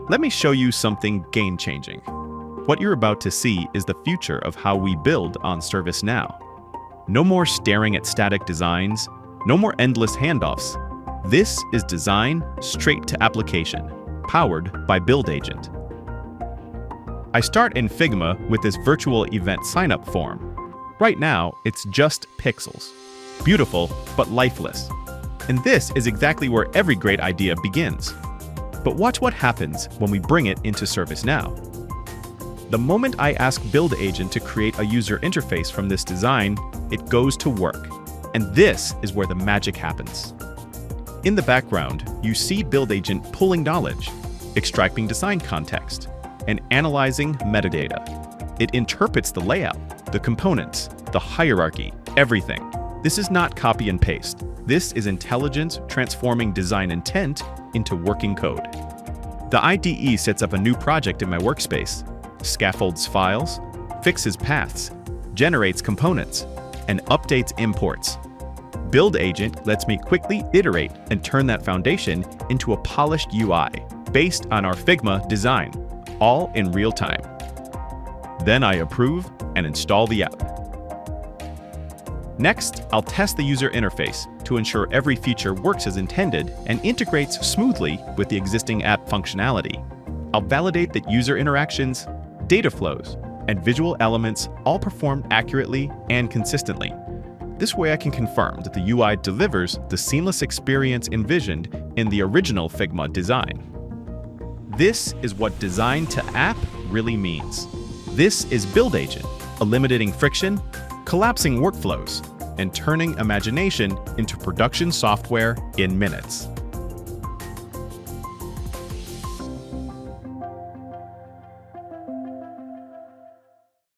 Let me show you something game-changing. What you're about to see is the future of how we build on ServiceNow. No more staring at static designs, no more endless handoffs. This is design straight to application, powered by Build Agent. I start in Figma with this virtual event sign-up form. Right now, it's just pixels. Beautiful, but lifeless. And this is exactly where every great idea begins. But watch what happens when we bring it into ServiceNow. The moment I ask Build Agent to create a user interface from this design, it goes to work. And this is where the magic happens. In the background, you see Build Agent pulling knowledge, extracting design context, and analyzing metadata. It interprets the layout, the components, the hierarchy, everything. This is not copy and paste. This is intelligence transforming design intent into working code. The IDE sets up a new project in my workspace, scaffolds files, fixes paths, generates components, and updates imports. Build Agent lets me quickly iterate and turn that foundation into a polished UI based on our Figma design, all in real time. Then I approve and install the app. Next, I'll test the user interface to ensure every feature works as intended and integrates smoothly with the existing app functionality. I'll validate that user interactions, data flows, and visual elements all perform accurately and consistently. This way I can confirm that the UI delivers the seamless experience envisioned in the original Figma design. This is what design to app really means. This is Build Agent, eliminating friction, collapsing workflows, and turning imagination into production software in minutes.